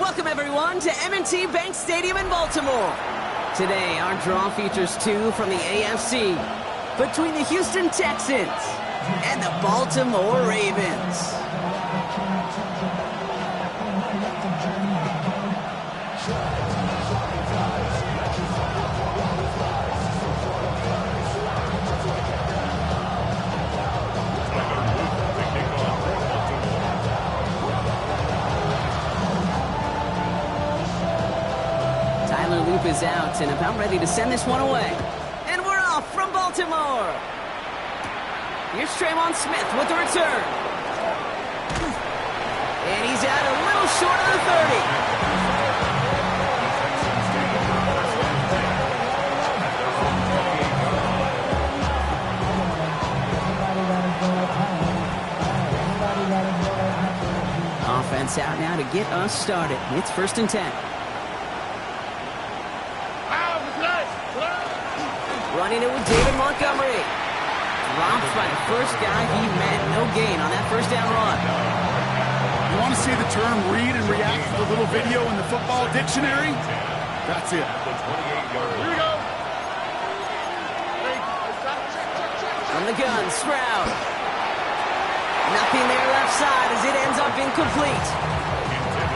Welcome, everyone, to M&T Bank Stadium in Baltimore. Today, our draw features two from the AFC between the Houston Texans and the Baltimore Ravens. Tyler Loop is out and about ready to send this one away. And we're off from Baltimore. Here's Tremon Smith with the return. And he's out a little short of the 30. Offense out now to get us started. It's 1st and 10. Running it with David Montgomery. Dropped by the first guy he met. No gain on that first down run. You want to see the term read and react to the little video in the football dictionary? That's it. Here we go. From the gun, Stroud. Nothing there left side as it ends up incomplete.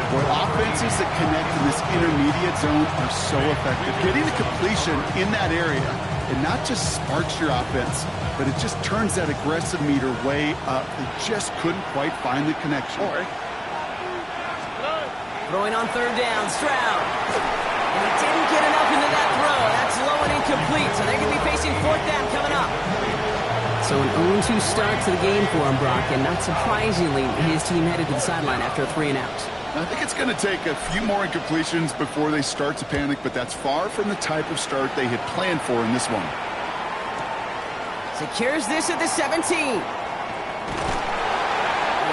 Boy, offenses that connect in this intermediate zone are so effective. Getting the completion in that area, it not just sparks your offense, but it just turns that aggressive meter way up. They just couldn't quite find the connection. Throwing on 3rd down, Stroud. And he didn't get enough into that throw. That's low and incomplete, so they're going to be facing 4th down coming up. So an 0-2 start to the game for him, Brock, and not surprisingly, his team headed to the sideline after a 3 and out. I think it's going to take a few more incompletions before they start to panic, but that's far from the type of start they had planned for in this one. Secures this at the 17. They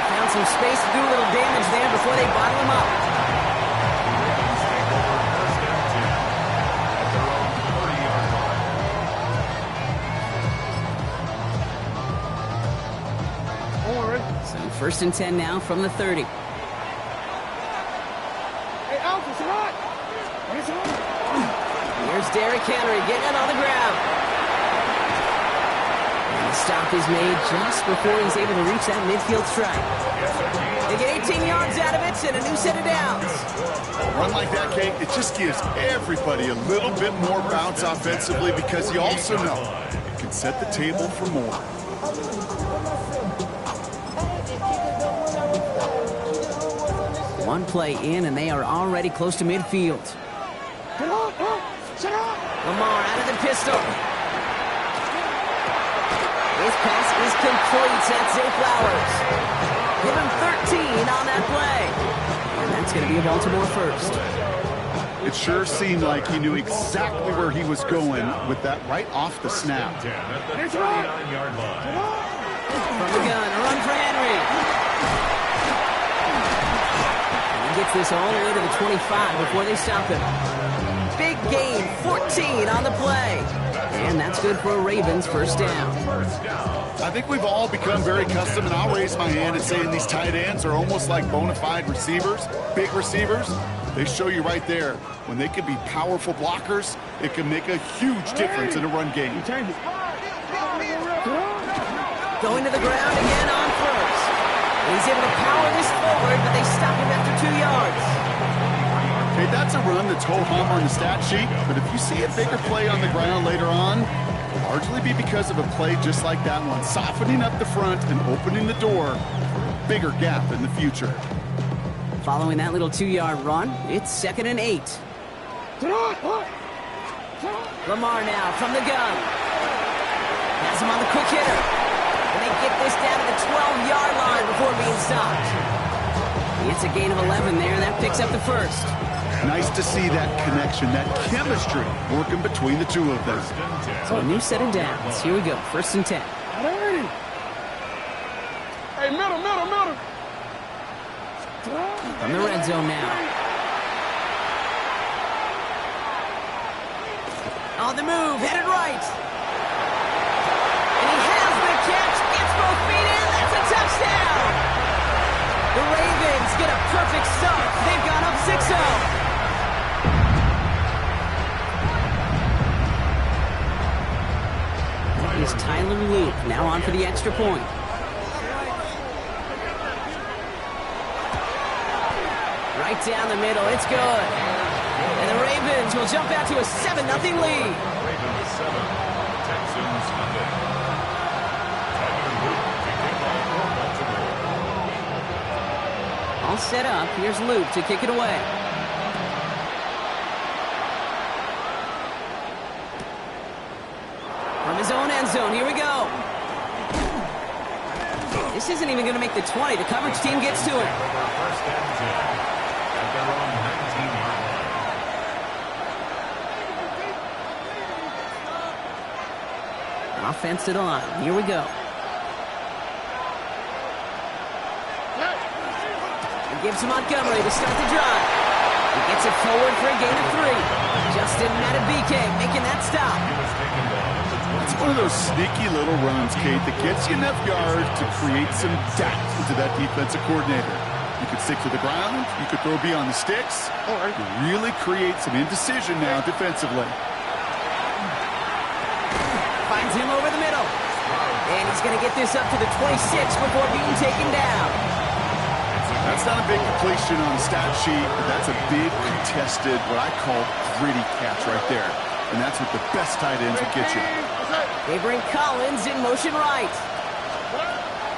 found some space to do a little damage there before they bottle him up. So 1st and 10 now from the 30. Here's Derrick Henry getting it on the ground. And the stop is made just before he's able to reach that midfield strike. They get 18 yards out of it and a new set of downs. A run like that, Kate, it just gives everybody a little bit more bounce offensively because you also know it can set the table for more. One play in, and they are already close to midfield. Lamar out of the pistol. His pass is complete. That's Zay Flowers. Give him 13 on that play. And that's going to be a Baltimore first. It sure seemed like he knew exactly where he was going with that right off the snap. From the gun, a run for Henry. Gets this all the way to the 25 before they stop him. Big gain, 14 on the play. And that's good for a Ravens 1st down. I think we've all become very accustomed, and I'll raise my hand and saying these tight ends are almost like bona fide receivers, big receivers. They show you right there, when they can be powerful blockers, it can make a huge difference in a run game. Going to the ground again on 1st. He's able to power this forward, but they stop him after 2 yards. Okay, that's a run that's ho-hum on the stat sheet, but if you see a bigger play on the ground later on, it'll largely be because of a play just like that one, softening up the front and opening the door for a bigger gap in the future. Following that little 2-yard run, it's 2nd and 8. Lamar now from the gun. Has him on the quick hitter. And they get this down to the 12-yard line before being stopped. It's a gain of 11 there. That picks up the 1st. Nice to see that connection, that chemistry working between the two of them. So a new set of downs. Here we go. 1st and 10. Hey, middle. From the red zone now. On the move, headed right. And he has the catch. Gets both feet in. That's a touchdown. The Ravens get a perfect start. They've gone up 6-0. so. Is Tyler Luke now on for the extra point. Right down the middle, it's good. And the Ravens will jump out to a 7-0 lead. Ravens 7, Texans nothing. Tyler Luke to kick off for Baltimore. All set up, here's Luke to kick it away. From his own end zone, here we go. This isn't even going to make the 20. The coverage team gets to it. First and 10 at their own 19-yard line. Offense to the line. Here we go. He gives to Montgomery to start the drive. He gets it forward for a gain of 3. Justin Madubuike making that stop. It's one of those sneaky little runs, Kate, that gets you enough yards to create some depth into that defensive coordinator. You could stick to the ground, you could throw beyond the sticks, or really create some indecision now defensively. Finds him over the middle. And he's going to get this up to the 26 before being taken down. That's not a big completion on the stat sheet, but that's a big contested, what I call gritty catch right there. And that's what the best tight ends will get you. They bring Collins in motion right.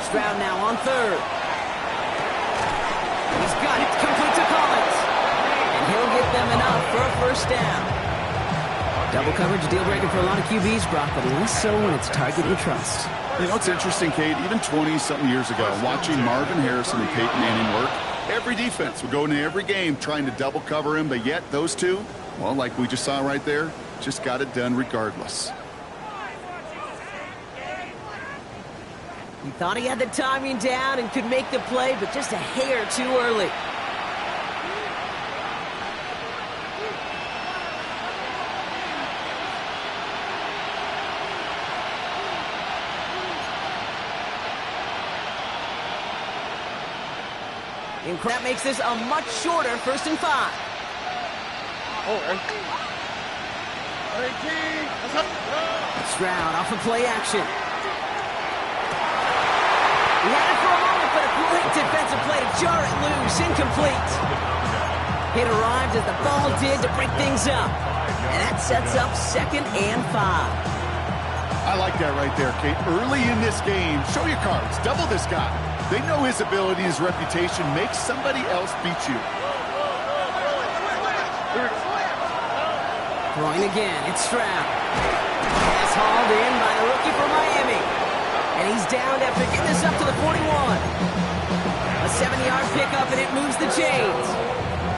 Stroud now on third. He's got it complete to Collins. And he'll get them enough for a first down. Double coverage deal breaker for a lot of QBs, Brock, but less so when it's target you trust. You know, it's interesting, Kate, even 20-something years ago, watching Marvin Harrison and Peyton Manning work, every defense would go into every game trying to double cover him, but yet those two, well, like we just saw right there, just got it done regardless. He thought he had the timing down and could make the play, but just a hair too early. And that makes this a much shorter 1st and 5. Stroud off of play action. He had it for a moment, but a great defensive play to jar it loose. Incomplete. It arrived as the ball did to break things up. And that sets up 2nd and 5. I like that right there, Kate. Early in this game, show your cards. Double this guy. They know his ability, his reputation makes somebody else beat you. Throwing again, it's Stroud. Pass hauled in by the rookie from Miami. And he's down after getting this up to the 41. A 7-yard pickup, and it moves the chains.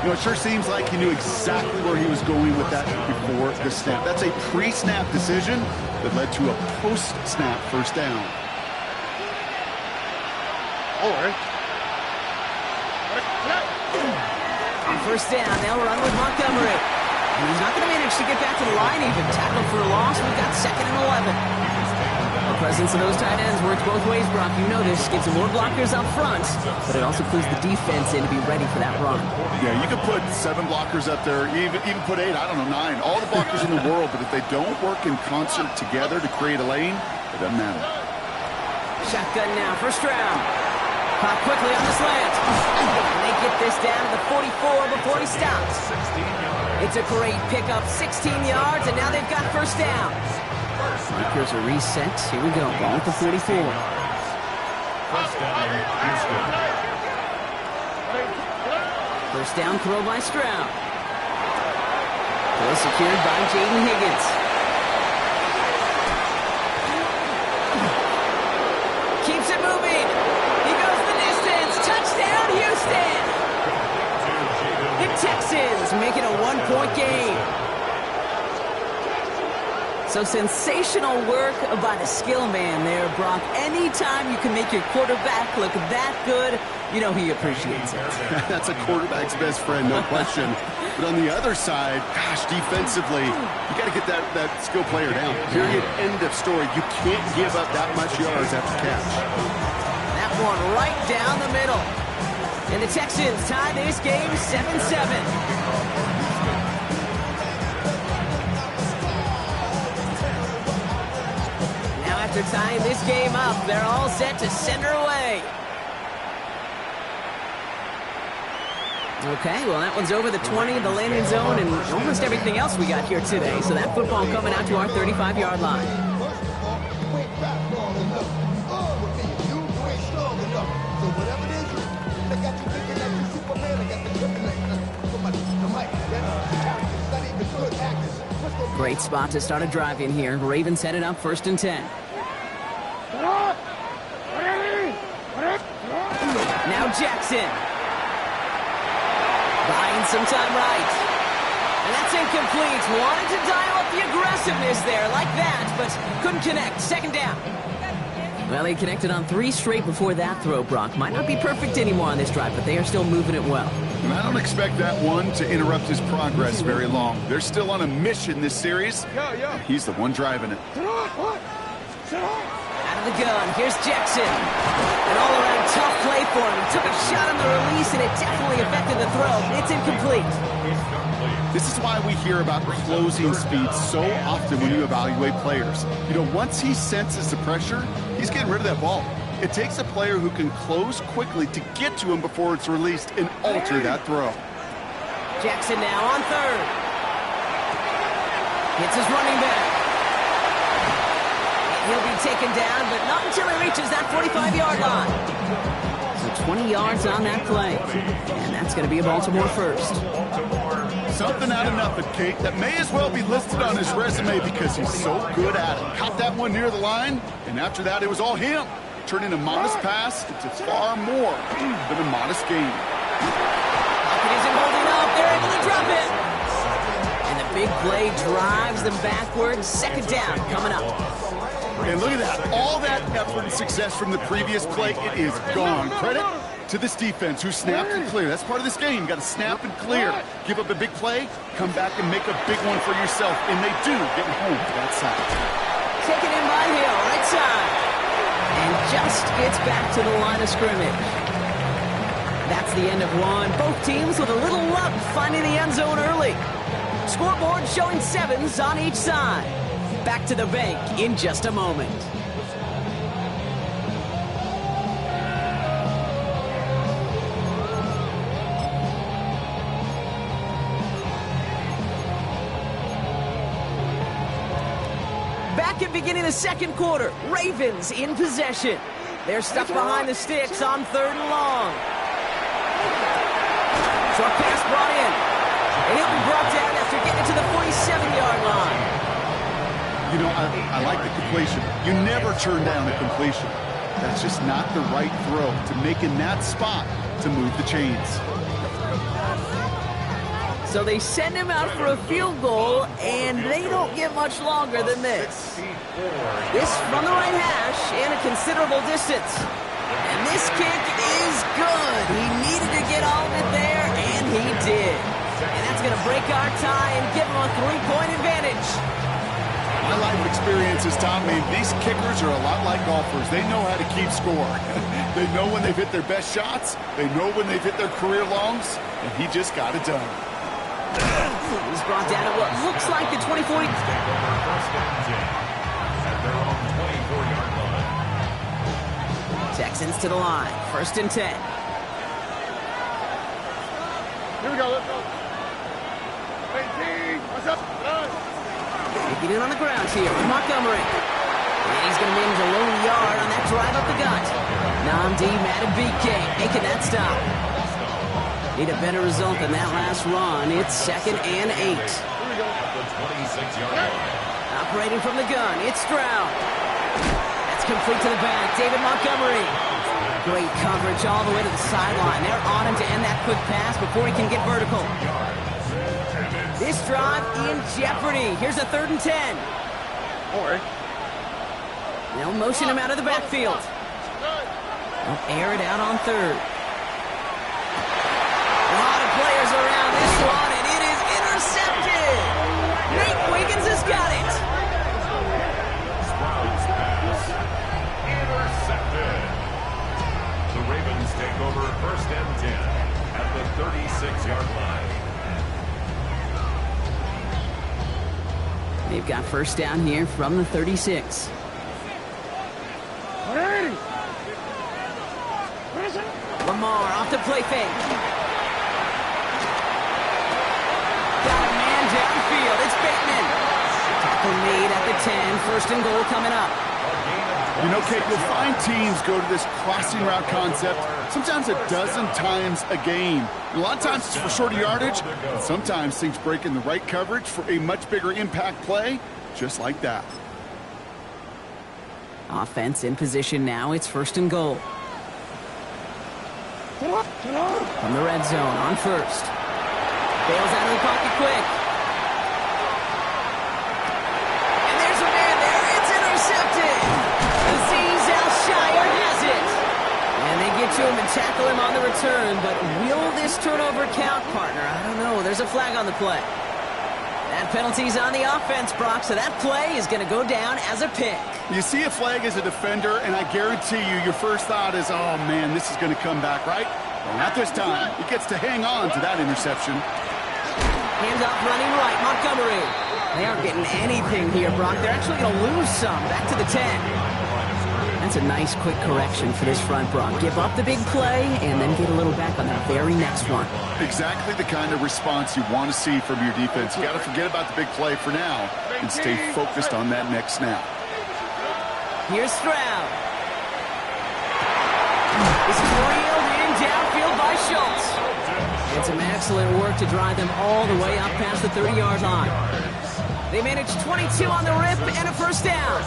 You know, it sure seems like he knew exactly where he was going with that before the snap. That's a pre-snap decision that led to a post-snap first down. On first down, they'll run with Montgomery. And he's not going to manage to get back to the line even. Tackled for a loss. We've got 2nd and 11. The presence of those tight ends works both ways, Brock. You know this. Gives them more blockers up front, but it also clues the defense in to be ready for that run. Yeah, you could put 7 blockers up there, even put 8, I don't know, 9. All the blockers in the world, but if they don't work in concert together to create a lane, it doesn't matter. Shotgun now for Stroud. Caught quickly on the slant. And they get this down to the 44 before he stops. It's a great pickup, 16 yards, and now they've got first down. Markers are reset. Here we go. Ball at the 44. First down, Houston. First down throw by Stroud. Well secured by Jaden Higgins. Keeps it moving. He goes the distance. Touchdown, Houston. The Texans make it a 1-point game. So sensational work by the skill man there, Brock. Anytime you can make your quarterback look that good, you know he appreciates it. That's a quarterback's best friend, no question. But on the other side, gosh, defensively, you got to get that skill player down. Period. End of story. You can't give up that much yards after catch. That one right down the middle. And the Texans tie this game 7-7. are tying this game up. They're all set to send her away. Okay, well, that one's over the 20, the landing zone, and almost everything else we got here today. So that football coming out to our 35-yard line. Great spot to start a drive in here. Ravens headed up 1st and 10. Now Jackson. Buying some time right. And that's incomplete. Wanted to dial up the aggressiveness there like that, but couldn't connect. 2nd down. Well, he connected on 3 straight before that throw, Brock. Might not be perfect anymore on this drive, but they are still moving it well. And I don't expect that one to interrupt his progress very long. They're still on a mission this series. He's the one driving it. Out of the gun, here's Jackson. An all-around tough play for him. He took a shot on the release, and it definitely affected the throw. It's incomplete. This is why we hear about closing speed so often when you evaluate players. You know, once he senses the pressure, he's getting rid of that ball. It takes a player who can close quickly to get to him before it's released and alter that throw. Jackson now on 3rd. Hits his running back. He'll be taken down, but not until he reaches that 45-yard line. So 20 yards on that play. And that's going to be a Baltimore first. Something out of nothing, Kate, that may as well be listed on his resume because he's so good at it. Caught that one near the line, and after that, it was all him. Turning a modest pass into far more than a modest gain. Lockett isn't holding up. They're able to drop it. And the big play drives them backwards. 2nd down coming up. And look at that. All that effort and success from the previous play, it is gone. Credit to this defense who snapped and cleared. That's part of this game. You got to snap and clear. Give up a big play, come back and make a big one for yourself. And they do get home to that side. Taken in by Hill, right side. And just gets back to the line of scrimmage. That's the end of one. Both teams with a little luck finding the end zone early. Scoreboard showing 7s on each side. Back to the bank in just a moment. Back at beginning of the 2nd quarter, Ravens in possession. They're stuck behind the sticks on 3rd and long. Short pass brought in. And he'll be brought down after getting to the 47-yard line. You know, I like the completion. You never turn down the completion. That's just not the right throw to make in that spot to move the chains. So they send him out for a field goal, and they don't get much longer than this. This from the right hash and a considerable distance. And this kick is good. He needed to get all of it there, and he did. And that's going to break our tie and give him a 3-point advantage. My life experience has taught me these kickers are a lot like golfers. They know how to keep score. They know when they've hit their best shots. They know when they've hit their career longs. And he just got it done. He's brought down at what looks like the 24. At their own 24-yard line. Texans to the line. 1st and 10. Here we go. Let's go. 18. What's up? Taking it on the ground here with Montgomery. And he's going to manage a low yard on that drive up the gut. Nnamdi Madubuike making that stop. Need a better result than that last run. It's 2nd and 8. At the 26-yard line. Operating from the gun, it's Stroud. That's complete to the back. David Montgomery. Great coverage all the way to the sideline. They're on him to end that quick pass before he can get vertical. This drive in jeopardy. Here's a 3rd and 10. They'll motion him out of the backfield. They'll air it out on 3rd. A lot of players around this one, and it is intercepted. Nate Wiggins has got it. Stroud's pass. Intercepted. The Ravens take over 1st and 10 at the 36-yard line. They've got 1st down here from the 36. the play fake. Got a man downfield. It's Bateman. Tackle made at the 10. First and goal coming up. You know, Kate, you'll find teams go to this crossing route concept sometimes a dozen times a game. A lot of times it's for shorter yardage, and sometimes things break in the right coverage for a much bigger impact play, just like that. Offense in position now. It's first and goal. From the red zone on first. Bails out of the pocket quick. And there's a man there. It's intercepted. Azeez Al-Shaair has it. And they get to him and tackle him on the return. But will this turnover count, partner? I don't know. There's a flag on the play. That penalty's on the offense, Brock, so that play is going to go down as a pick. You see a flag as a defender, and I guarantee you, your first thought is, oh, man, this is going to come back, right? Well, not this time. He gets to hang on to that interception. Hands off running right, Montgomery. They aren't getting anything here, Brock. They're actually going to lose some. Back to the 10. That's a nice, quick correction for this front, Brock. Give up the big play and then get a little back on the very next one. Exactly the kind of response you want to see from your defense. You got to forget about the big play for now and stay focused on that next snap. Here's Stroud. This is reeled in downfield by Schultz. And some excellent work to drive them all the way up past the 30-yard line. They managed 22 on the rip and a first down.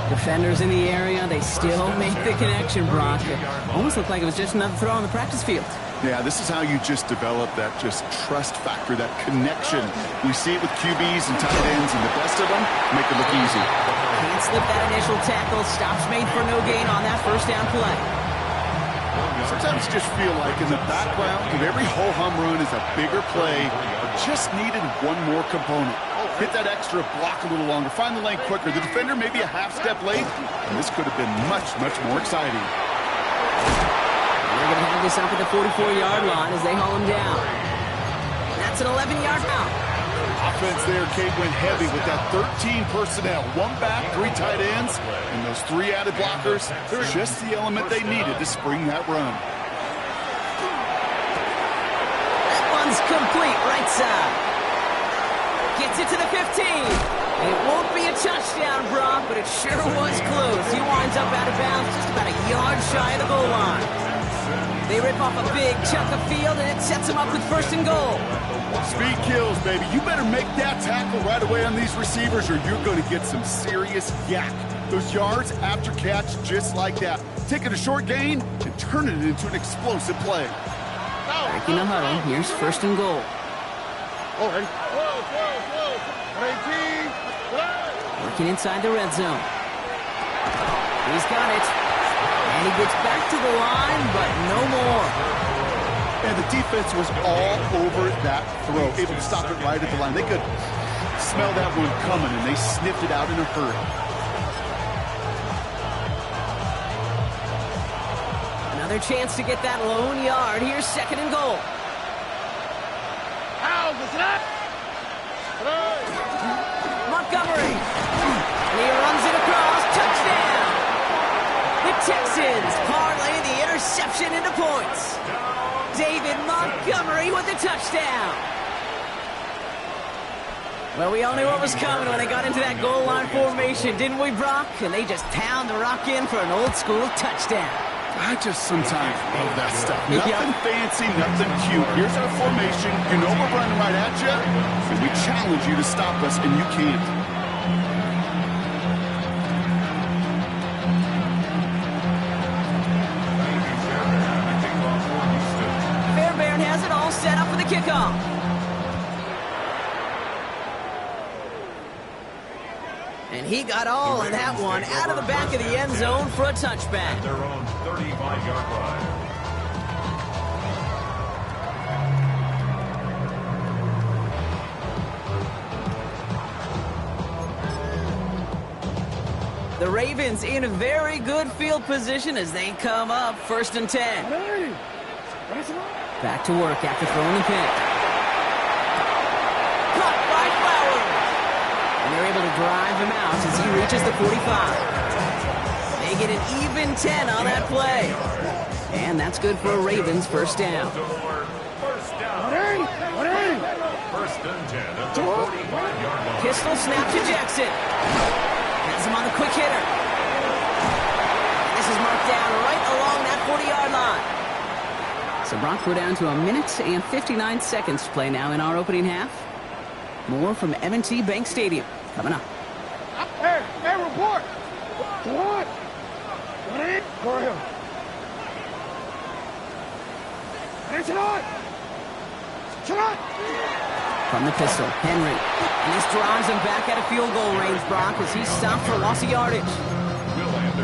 Defenders in the area, they still make the connection, Brock. It almost looked like it was just another throw on the practice field. Yeah, this is how you just develop that just trust factor, that connection. We see it with QBs and tight ends, and the best of them make it look easy. Can't slip that initial tackle. Stops made for no gain on that first down play. Sometimes just feel like in the background of every ho-hum run is a bigger play, but just needed one more component. Hit that extra block a little longer, find the lane quicker. The defender maybe a half step late, and this could have been much, much more exciting. They're going to have this up at the 44-yard line as they haul him down. That's an 11-yard out. Offense there, Kate, went heavy with that 13 personnel. One back, three tight ends, and those three added blockers. They're just the element they needed to spring that run. That one's complete, right side. Gets it to the 15. It won't be a touchdown, Brock, but it sure was close. He winds up out of bounds just about a yard shy of the goal line. They rip off a big chunk of field, and it sets them up with first and goal. Speed kills, baby. You better make that tackle right away on these receivers, or you're going to get some serious yak. Those yards after catch, just like that. Take it a short gain and turn it into an explosive play. Back in the huddle. Here's first and goal. Oh, ready? Working inside the red zone. He's got it. And he gets back to the line, but no more. And the defense was all over that throw, able to stop it right at the line. They could smell that one coming, and they sniffed it out in a hurry. Another chance to get that lone yard. Here's second and goal. Montgomery. And he runs it across. Touchdown. The Texans parlay the interception into points. David Montgomery with the touchdown. Well, we all knew what was coming when they got into that goal line formation, didn't we, Brock? And they just pound the rock in for an old-school touchdown. I just sometimes love that stuff. Nothing fancy, nothing cute. Here's our formation. You know we're running right at you, and we challenge you to stop us, and you can't. Fairbairn has it all set up for the kickoff. And he got all of that one out of the back of the end zone for a touchback. Their own 35-yard line. The Ravens in a very good field position as they come up first and 10. Back to work after throwing the pick. Caught by Flowers. And they're able to drive him out as he reaches the 45. They They get an even 10 on that play. And that's good for a Ravens first down. First down. First and 10 at the 45-yard line. Pistol snap to Jackson. Has him on the quick hitter. And this is marked down right along that 40-yard line. So Brock, we're down to 1 minute and 59 seconds to play now in our opening half. More from M&T Bank Stadium coming up. Hey, report. What? Go ahead. From the pistol, Henry. And this drives him back out of field goal range, Brock, as he's stopped for loss of yardage.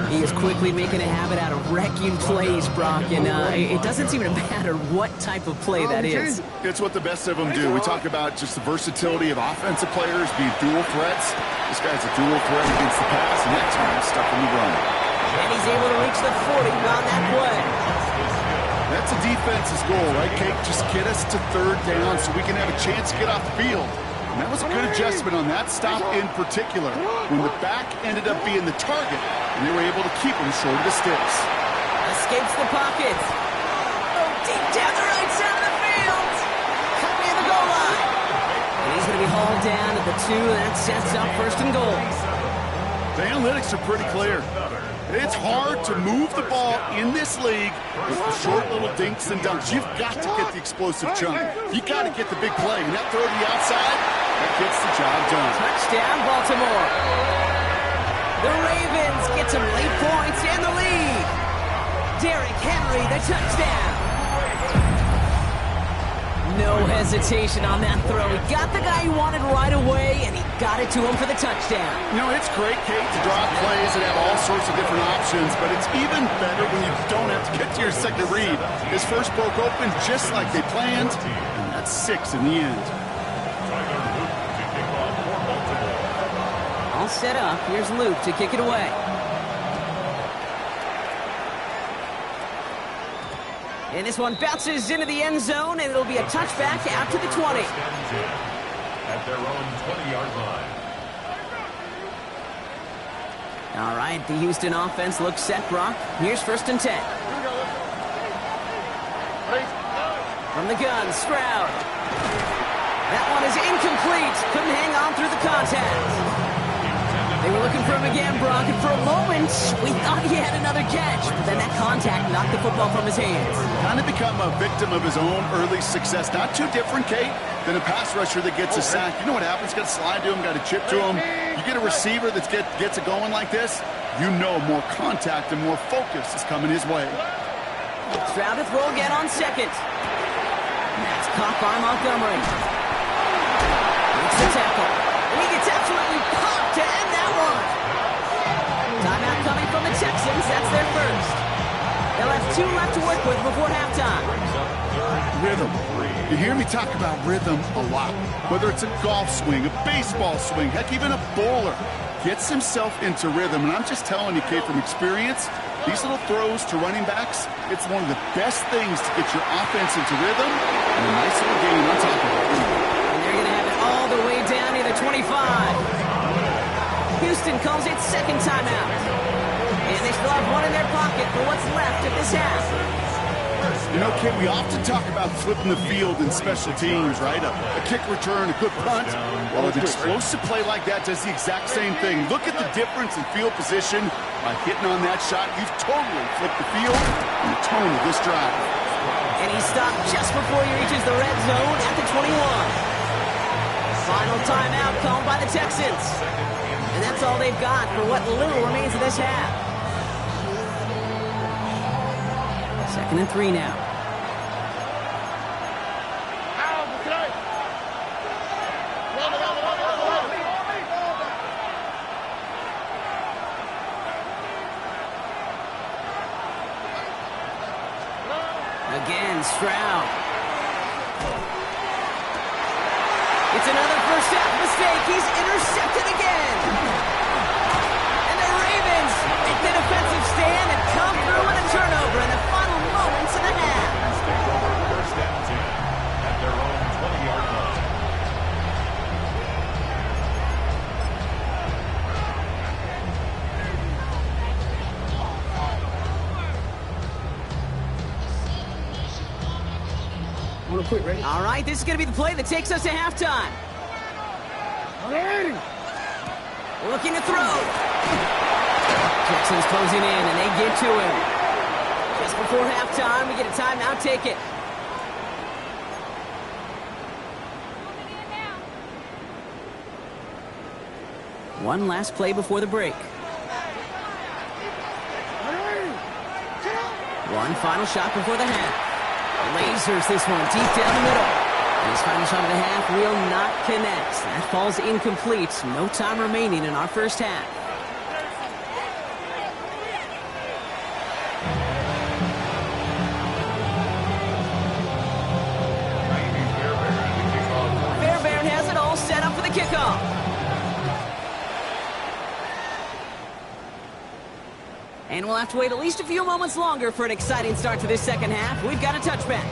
He is quickly making a habit out of wrecking plays, Brock, and it doesn't seem to matter what type of play that is. It's what the best of them do. We talk about just the versatility of offensive players being dual threats. This guy's a dual threat against the pass, and that time stuck in the run. And he's able to reach the 40 on that play. That's a defense's goal, right, Kate? Just get us to third down so we can have a chance to get off the field. And that was a good adjustment on that stop in particular, when the back ended up being the target, and they were able to keep him short of the sticks. Escapes the pocket. Oh, deep down the right side of the field. Cut near the goal line. And he's going to be hauled down at the 2, and that sets up first and goal. The analytics are pretty clear. It's hard to move the ball in this league with the short little dinks and dunks. You've got to get the explosive chunk. You got to get the big play. And that throw to the outside, that gets the job done. Touchdown, Baltimore. The Ravens get some late points and the lead. Derrick Henry, the touchdown. No hesitation on that throw. He got the guy he wanted right away, and he got it to him for the touchdown. You know, it's great, Kate, to draw plays and have all sorts of different options, but it's even better when you don't have to get to your second read. His first broke open just like they planned, and that's 6 in the end. All set up. Here's Luke to kick it away. And this one bounces into the end zone, and it'll be a touchback out to the 20. At their own 20-yard line. All right, the Houston offense looks set, Brock. Here's first and 10. From the gun, Stroud. That one is incomplete. Couldn't hang on through the contact. They were looking for him again, Brock, and for a moment, we thought he had another catch. But then that contact knocked the football from his hands. Kind of become a victim of his own early success. Not too different, Kate, than a pass rusher that gets a sack. You know what happens? Got to slide to him, got to chip to him. You get a receiver that gets it going like this, you know more contact and more focus is coming his way. Stroud to throw again on second. That's caught by Montgomery. Makes the tackle. And he gets absolutely popped to end that one. Timeout coming from the Texans. That's their first. They'll have 2 left to work with before halftime. Rhythm. You hear me talk about rhythm a lot. Whether it's a golf swing, a baseball swing, heck, even a bowler gets himself into rhythm. And I'm just telling you, Kate, from experience, these little throws to running backs, it's one of the best things to get your offense into rhythm and a nice little gain on top of it. And they're going to have it all the way down near the 25. Houston calls it second timeout. And they still have one in their pocket for what's left of this half. You know, Kate, we often talk about flipping the field in special teams, right? A kick return, a good punt. Well, an explosive play like that does the exact same thing. Look at the difference in field position. By hitting on that shot, you've totally flipped the field and the tone of this drive. And he stopped just before he reaches the red zone at the 21. Final timeout called by the Texans. And that's all they've got for what little remains of this half. 2nd and 3 now. Again, Stroud. It's another first half mistake. He's intercepted again. And the Ravens make the defensive stand and come through with a turnover in the final moments of the half. First and 10 at their own 20-yard line. Quick, ready? All right, this is going to be the play that takes us to halftime. Ready? Looking to throw. Jackson's closing in, and they get to him. Just before halftime, we get a timeout. Take it. One last play before the break. One final shot before the half. Lasers this one deep down the middle. And his final shot of the half will not connect. That falls incomplete. No time remaining in our first half. Fairbairn has it all set up for the kickoff. And we'll have to wait at least a few moments longer for an exciting start to this second half. We've got a touchback.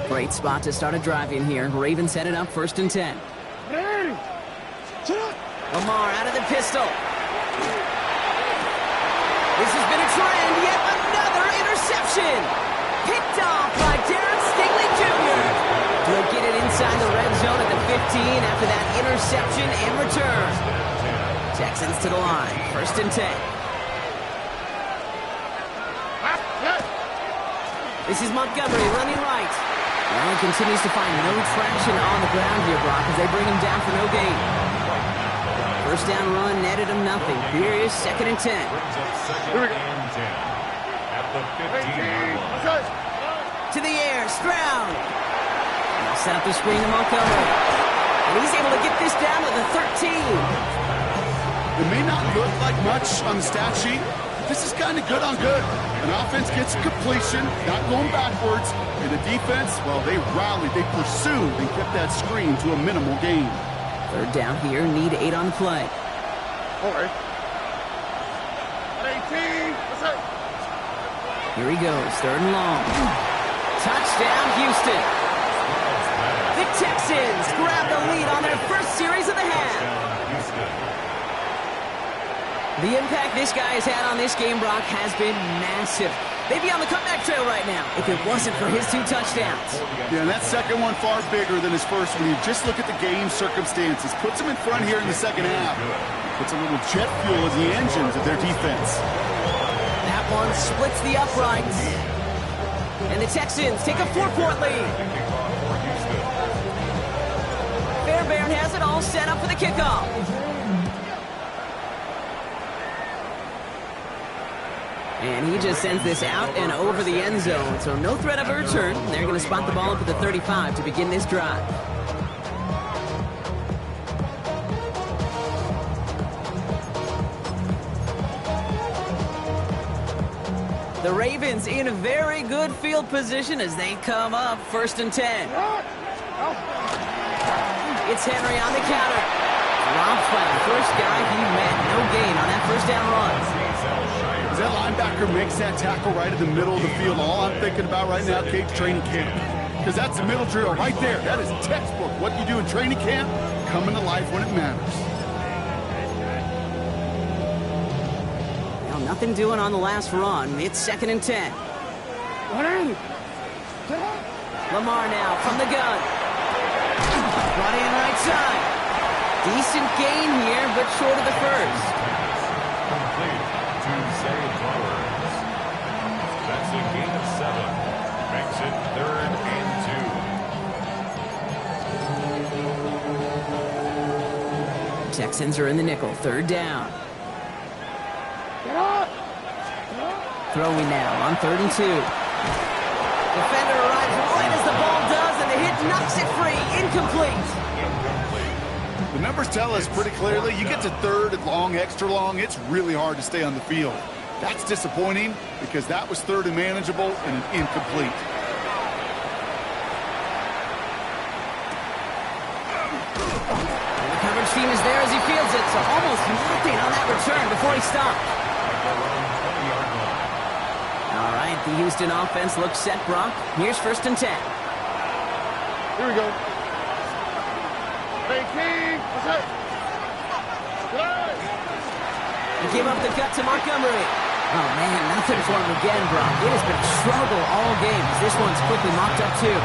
Great spot to start a drive in here. Ravens headed up 1st and 10. Lamar out of the pistol. This has been a trend, yet another interception. Picked off by Darren Stingley Jr. He'll get it inside the red zone at the 15 after that interception and return. Texans to the line, 1st and 10. This is Montgomery running right. Well, he continues to find no traction on the ground here, Brock, as they bring him down for no gain. First down run netted him nothing. Here is 2nd and 10. Second and 10 at the 15-yard line. To the air, Stroud. Now set up the screen to Montgomery. And he's able to get this down to the 13. It may not look like much on the stat sheet, but this is kind of good on good. An offense gets completion, not going backwards, and the defense, well, they rallied, they pursued, and kept that screen to a minimal gain. 3rd down here, need 8 on the play. All right. 18. What's up? Here he goes, 3rd and long. Touchdown, Houston. The Texans grab the lead on their first series of the half. The impact this guy has had on this game, Brock, has been massive. They'd be on the comeback trail right now if it wasn't for his 2 touchdowns. Yeah, and that second one far bigger than his first one. You just look at the game circumstances. Puts him in front here in the second half. Puts a little jet fuel in the engines of their defense. That one splits the uprights. And the Texans take a 4-point lead. Fairbairn has it all set up for the kickoff. And he just sends this out and over the end zone. So no threat of a return. They're going to spot the ball up at the 35 to begin this drive. The Ravens in a very good field position as they come up 1st and 10. It's Henry on the counter. Drops by the first guy he met. No gain on that 1st down run. As that linebacker makes that tackle right in the middle of the field, all I'm thinking about right now, Cade's training camp. Because that's the middle drill right there. That is textbook. What you do in training camp, coming to life when it matters. Well, nothing doing on the last run. It's 2nd and 10. Lamar now from the gun. Brought in right side. Decent gain here, but short of the first. Complete to Zay Flowers. That's a gain of 7. Makes it 3rd and 2. Texans are in the nickel. 3rd down. Throwing now on 3rd and 2. Defender arrives right as the ball does, and the hit knocks it free. Incomplete. The numbers tell us pretty clearly, you get to 3rd and long, extra long, it's really hard to stay on the field. That's disappointing because that was 3rd and manageable and an incomplete. And the coverage team is there as he fields it, so almost nothing on that return before he stopped. All right, The Houston offense looks set, Brock. Here's 1st and 10. Here we go. Hey, King. What's up? He gave up the cut to Montgomery. Oh, man, nothing for him again, Brock. It has been a struggle all game as this one's quickly mocked up, too.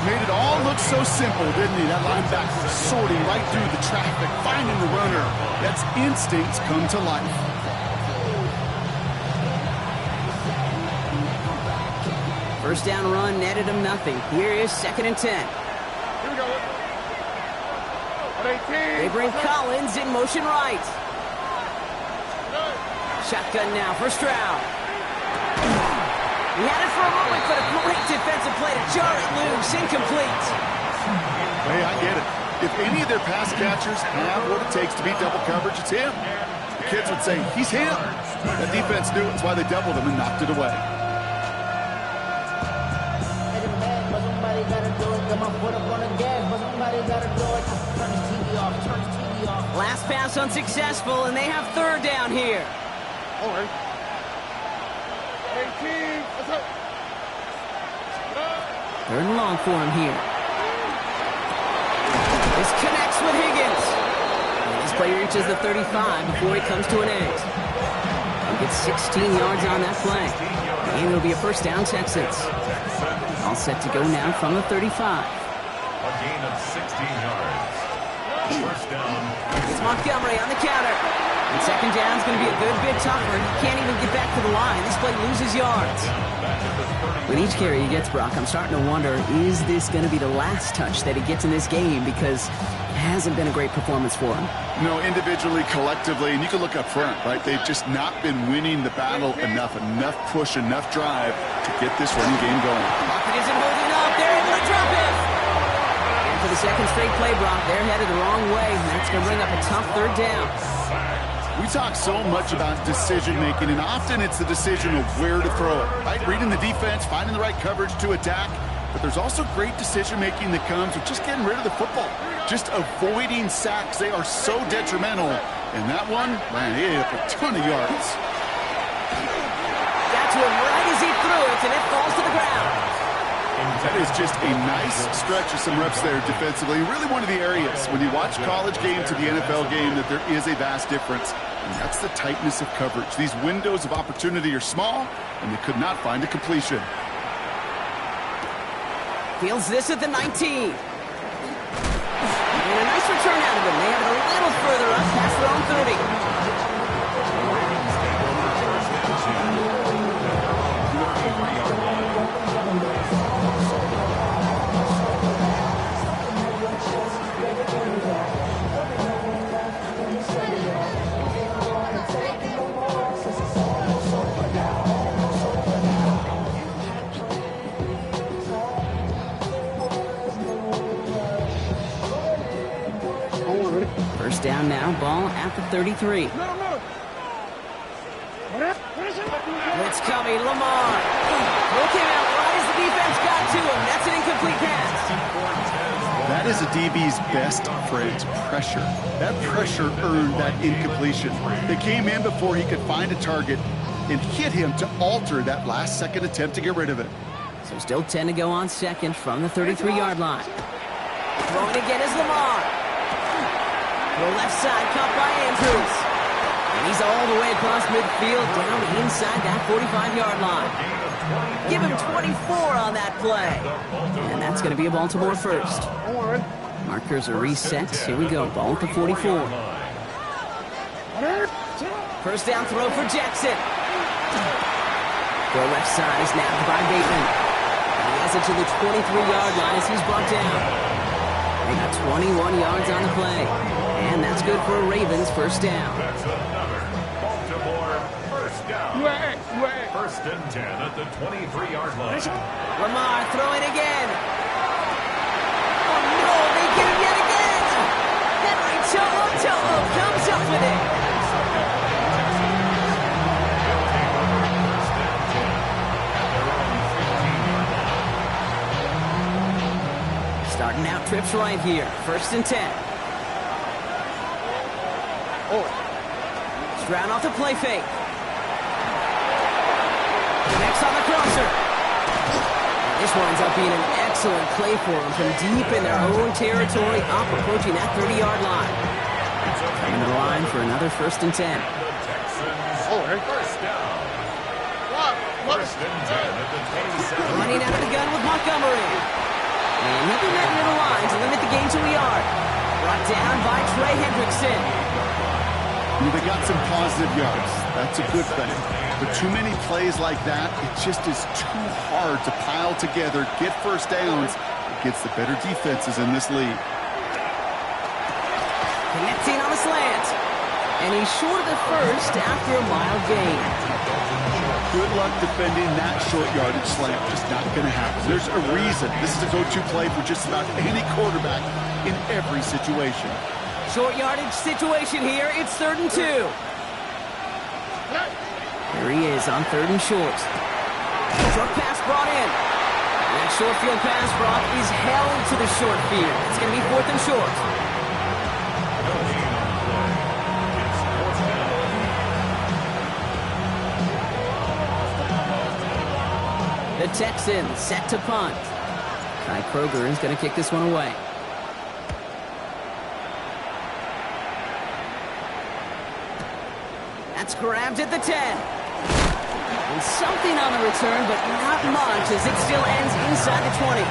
Made it all look so simple, didn't he? That linebacker sorting right through the traffic, finding the runner. That's instincts come to life. First down run netted him nothing. Here is 2nd and 10. Here we go. Hey, King. They bring Collins in motion right. Shotgun now for Stroud. He had it for a moment, but a great defensive play to jar it loose. Incomplete. Hey, I get it. If any of their pass catchers have what it takes to beat double coverage, it's him. The kids would say, he's him. That defense knew it. That's why they doubled him and knocked it away. Last pass unsuccessful, and they have 3rd down here. All right. Hey, King. What's up? 3rd and long for him here. This connects with Higgins. And this play reaches the 35 before he comes to an end. He gets 16 yards on that play. And it'll be a 1st down, Texans. All set to go now from the 35. A gain of 16 yards. 1st down. It's Montgomery on the counter. And 2nd down's going to be a good bit tougher. He can't even get back to the line. This play loses yards. With each carry he gets, Brock, I'm starting to wonder, is this going to be the last touch that he gets in this game? Because it hasn't been a great performance for him. No, individually, collectively, and you can look up front, right? They've just not been winning the battle enough push, enough drive to get this running game going. Pocket isn't holding up. They're able to drop it. And for the 2nd straight play, Brock, they're headed the wrong way. And that's going to bring up a tough 3rd down. We talk so much about decision-making, and often it's the decision of where to throw it, right? Reading the defense, finding the right coverage to attack. But there's also great decision-making that comes with just getting rid of the football, just avoiding sacks. They are so detrimental. And that one, man, he hit up a ton of yards. Got to him right as he threw it, and it falls to the ground. That is just a nice stretch of some reps there defensively. Really one of the areas when you watch college game to the NFL game that there is a vast difference. And that's the tightness of coverage. These windows of opportunity are small, and they could not find a completion. Fields this at the 19. And a nice return out of him. They have it a little further up past their own 30. First down now, ball at the 33. Blitz coming, Lamar. Look out, right as the defense got to him. That's an incomplete pass. That is a DB's best friend, pressure. That pressure earned that incompletion. They came in before he could find a target and hit him to alter that last-second attempt to get rid of it. So still 10 to go on 2nd from the 33-yard line. Throwing again is Lamar. The left side caught by Andrews. And he's all the way across midfield down inside that 45-yard line. Give him 24 on that play. And that's going to be a Baltimore 1st. Markers are reset. Here we go. Ball at the 44. First down throw for Jackson. The left side is nabbed by Bateman. And he has it to the 23-yard line as he's brought down. They got 21 yards on the play. And that's good for a Ravens 1st down. That's another Baltimore 1st down. 1st and 10 at the 23-yard line. Lamar throwing again. Oh no, they get him yet again. Henry To'o comes up with it. Starting out trips right here. 1st and 10. Stroud off the play fake. Connects on the crosser. This winds up being an excellent play for them from deep in their own territory, up approaching that 30-yard line. Coming to the line for another 1st and 10. First down. First and 10 at the 27. Running out of the gun with Montgomery. And he'll be met near the line to limit the gain to a yard. Brought down by Trey Hendrickson. They got some positive yards. That's a good thing. But too many plays like that, it just is too hard to pile together, get first downs against the better defenses in this league. Connecting on the slant. And he's short of the first after a mild gain. Good luck defending that short yardage slant. Just not going to happen. There's a reason. This is a go-to play for just about any quarterback in every situation. Short yardage situation here. It's 3rd and 2. There he is on 3rd and short. Short pass brought in. That short field pass, Brock, is held to the short field. It's going to be 4th and short. The Texans set to punt. Kai Kroger is going to kick this one away. That's grabbed at the 10. And something on the return, but not much as it still ends inside the 20.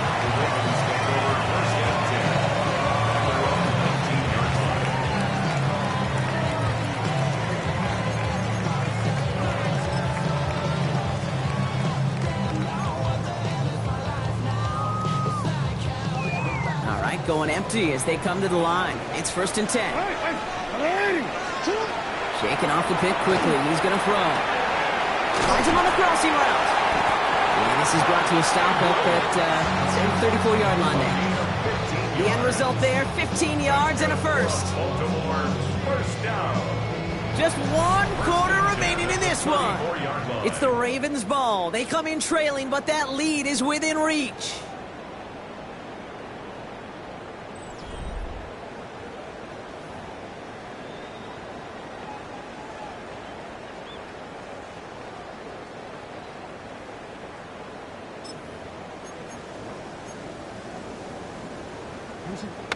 Going empty as they come to the line. It's 1st and 10. Shaking off the pick quickly. He's going to throw. Finds him on the crossing route. And this is brought to a stop up at the 34-yard line there. The end result there, 15 yards and a first. First down. Just 1 quarter remaining in this one. It's the Ravens' ball. They come in trailing, but that lead is within reach.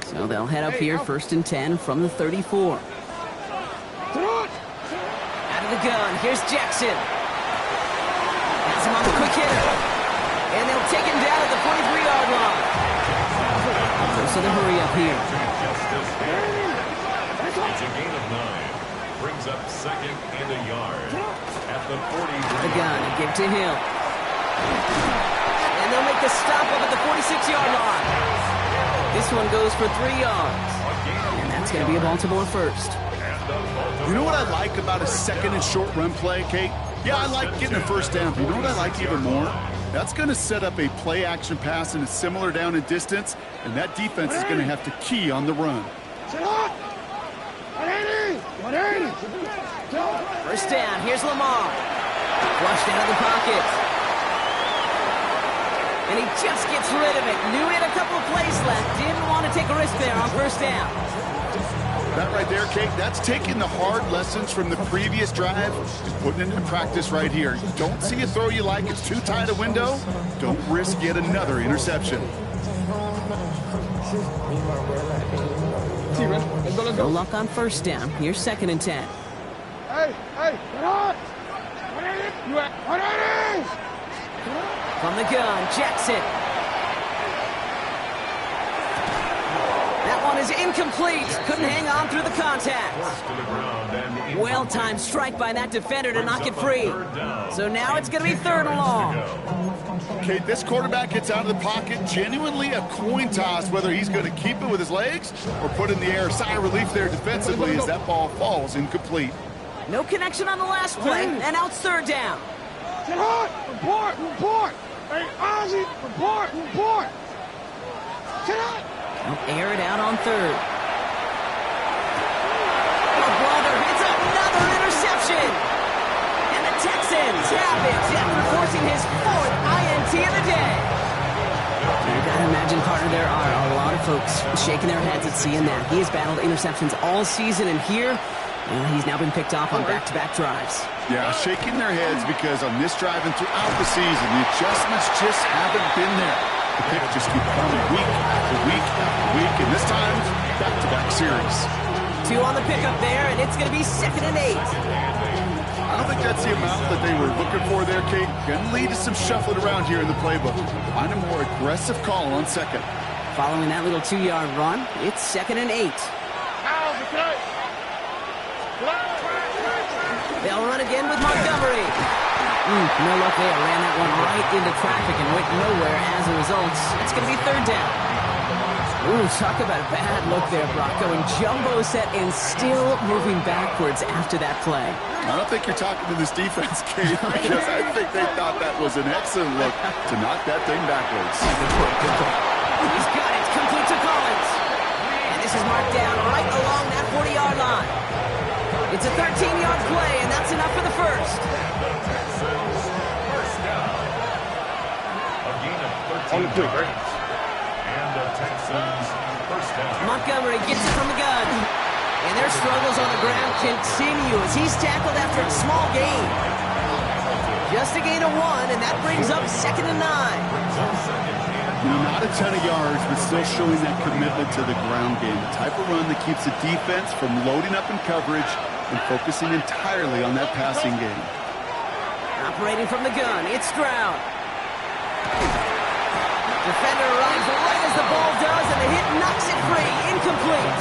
So they'll head up here, 1st and 10 from the 34. Out of the gun, here's Jackson. Has him on the quick hitter. And they'll take him down at the 43-yard line. So the hurry up here. It's a gain of 9. Brings up 2nd and a yard. At the 43. The gun, give to Hill. And they'll make the stop up at the 46-yard line. This one goes for 3 yards. And that's going to be a Baltimore first. You know what I like about a 2nd and short run play, Kate? Yeah, I like getting a first down. But you know what I like even more? That's going to set up a play-action pass in a similar down and distance, and that defense is going to have to key on the run. First down, here's Lamar. Flushed out of the pocket. And he just gets rid of it. Knew he had a couple of plays left. Didn't want to take a risk there on 1st down. That right there, Kate, that's taking the hard lessons from the previous drive and putting it into practice right here. You don't see a throw you like, it's too tight a window, don't risk yet another interception. No luck on 1st down. Here's 2nd and 10. Hey, get on! From the gun, Jackson. That one is incomplete. Couldn't hang on through the contact. Well-timed strike by that defender to knock it free. So now it's going to be 3rd and long. Okay, this quarterback gets out of the pocket, genuinely a coin toss whether he's going to keep it with his legs or put in the air. Sigh of relief there defensively as that ball falls incomplete. No connection on the last play, and now it's 3rd down. Get hot! Report! Hey, Ozzie! Report! Get hot! They'll air it out on 3rd. Oh, brother, it's another interception! And the Texans have it after forcing his 4th INT of the day. You gotta imagine, partner, there are a lot of folks shaking their heads at seeing that. He has battled interceptions all season, and here And he's now been picked off on back-to-back drives. Yeah, shaking their heads because on this drive and throughout the season, the adjustments just haven't been there. The pick just keeps coming week after week after week, and this time, back-to-back series. 2 on the pickup there, and it's going to be 2nd and 8. I don't think that's the amount that they were looking for there, Kate. Going to lead to some shuffling around here in the playbook. Find a more aggressive call on 2nd. Following that little 2-yard run, it's 2nd and 8. They'll run again with Montgomery. No luck there. Ran that one right into traffic and went nowhere as a result. It's going to be 3rd down. Ooh, talk about a bad look there, Bronco. And jumbo set and still moving backwards after that play. I don't think you're talking to this defense, Kate, because I think they thought that was an excellent look to knock that thing backwards. He's got it. Complete to Collins. And this is marked down right along that 40-yard line. It's a 13-yard play, and that's enough for the first. First down. A gain of 13 yards. And the Texans first down. Montgomery gets it from the gun. And their struggles on the ground continue as he's tackled after a small gain. Just a gain of 1, and that brings up 2nd and 9. Not a ton of yards, but still showing that commitment to the ground game. The type of run that keeps the defense from loading up in coverage and focusing entirely on that passing game. Operating from the gun, it's Stroud. Defender arrives right as the ball does, and the hit knocks it free. Incomplete.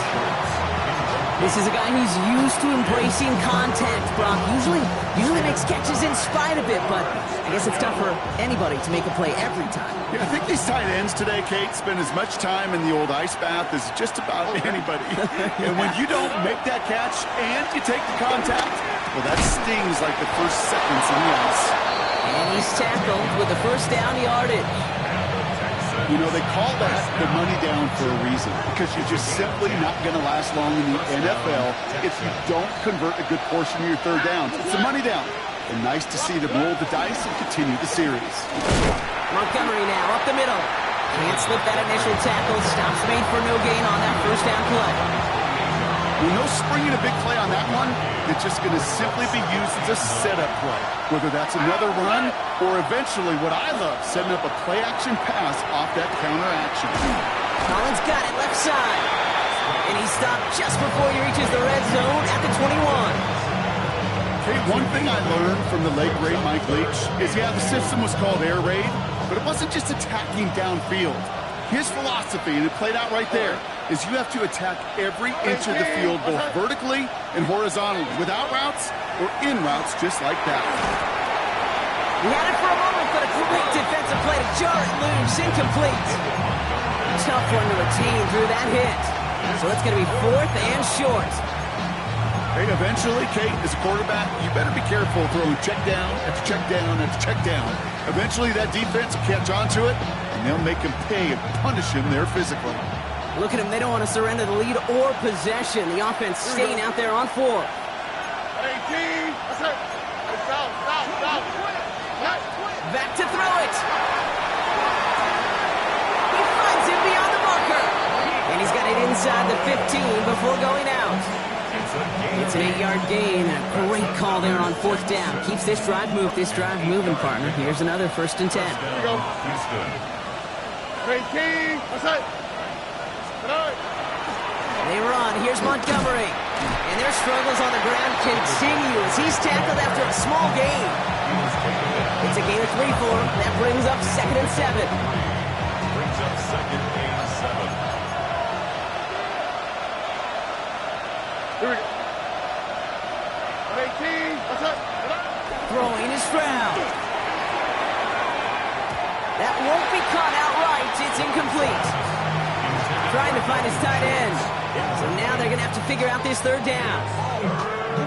This is a guy who's used to embracing contact, Brock. Usually makes catches in spite of it, but I guess it's tough for anybody to make a play every time. Yeah, I think these tight ends today, Kate, spend as much time in the old ice bath as just about anybody. And when you don't make that catch and you take the contact, well, that stings like the first seconds in the ice. And he's tackled with the first down yardage. You know, they call that the money down for a reason, because you're just simply not going to last long in the NFL if you don't convert a good portion of your third downs. It's a money down. And nice to see them roll the dice and continue the series. Montgomery now up the middle. Can't slip that initial tackle. Stops made for no gain on that first down play. With no springing a big play on that one, it's just going to simply be used as a setup play. Whether that's another run or eventually what I love, setting up a play-action pass off that counter-action. Collins got it left side. And he stopped just before he reaches the red zone at the 21. Hey, one thing I learned from the late great Mike Leach is, yeah, the system was called air raid, but it wasn't just attacking downfield. His philosophy, and it played out right there, is you have to attack every inch of the field, both vertically and horizontally, without routes or in routes, just like that. He had it for a moment, but a great defensive play to jar it loose, incomplete. Tough one to retain through that hit. So it's going to be 4th and short. Hey, eventually, Kate, as a quarterback, you better be careful throwing check down after check down after check down. Eventually, that defense will catch on to it, and they'll make him pay and punish him there physically. Look at him. They don't want to surrender the lead or possession. The offense staying out there on 4. Back to throw it. He finds him beyond the marker. And he's got it inside the 15 before going out. It's an 8-yard gain. A great call there on 4th down. Keeps this drive moving, partner. Here's another 1st and 10. Here we go. Hey, King. What's up? They run. Here's Montgomery. And their struggles on the ground continue as he's tackled after a small gain. It's a gain of 3 for him. That brings up 2nd and 7. Brings up 2nd and 7. Here we go. Hey, King. What's up? Throwing is Stroud. That won't be caught outright. It's incomplete. Trying to find his tight end. So now they're going to have to figure out this 3rd down.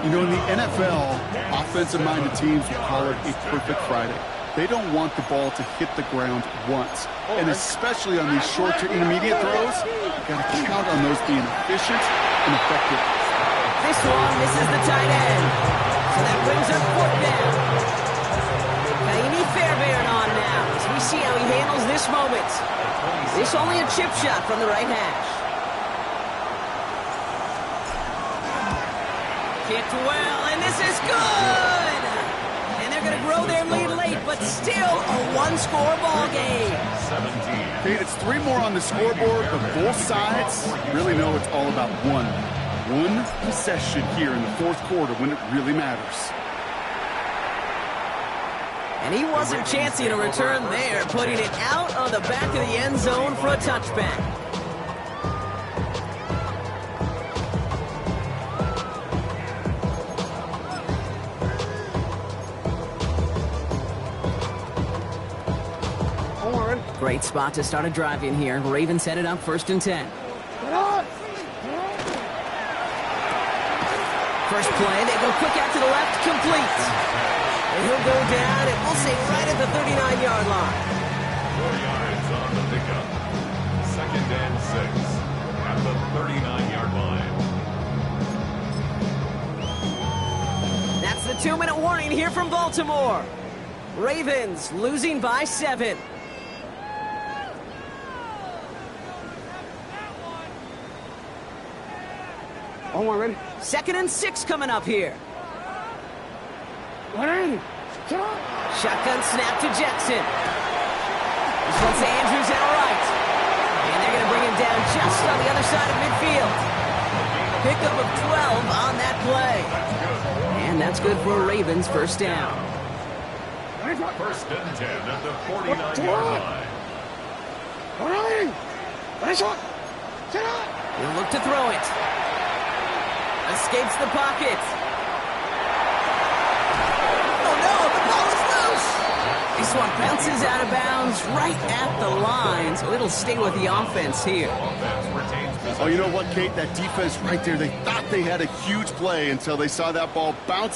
You know, in the NFL, offensive-minded teams will call it a perfect Friday. They don't want the ball to hit the ground once. And especially on these short to intermediate throws, you've got to count on those being efficient and effective. This one misses the tight end. So that brings up 4th down. Kaimi Fairbairn on now as we see how he handles this moment. This only a chip shot from the right hash. Kicked well, and this is good! And they're going to grow their lead late, but still a one-score ball game. 17. Kate, it's 3 more on the scoreboard, but both sides really know it's all about one possession here in the fourth quarter when it really matters. And he wasn't chancing a return there, putting it out on the back of the end zone for a touchback. Great spot to start a drive in here. Ravens set it up 1st and 10. First play, they go quick out to the left, complete. And he'll go down, and we'll say right at the 39-yard line. 4 yards on the pickup. 2nd and 6 at the 39-yard line. That's the 2-minute warning here from Baltimore. Ravens losing by 7. Oh, we're ready. 2nd and 6 coming up here. Ready. Shotgun snap to Jackson. This one's to Andrews out right. And they're going to bring him down just on the other side of midfield. Pickup of 12 on that play. And that's good for a Ravens first down. 1st and 10 at the 49-yard line. He'll look to throw it. Escapes the pocket. Oh no, the ball is loose. This one bounces out of bounds right at the line, so it'll stay with the offense here. Oh, you know what, Kate? That defense right there, they thought they had a huge play until they saw that ball bounce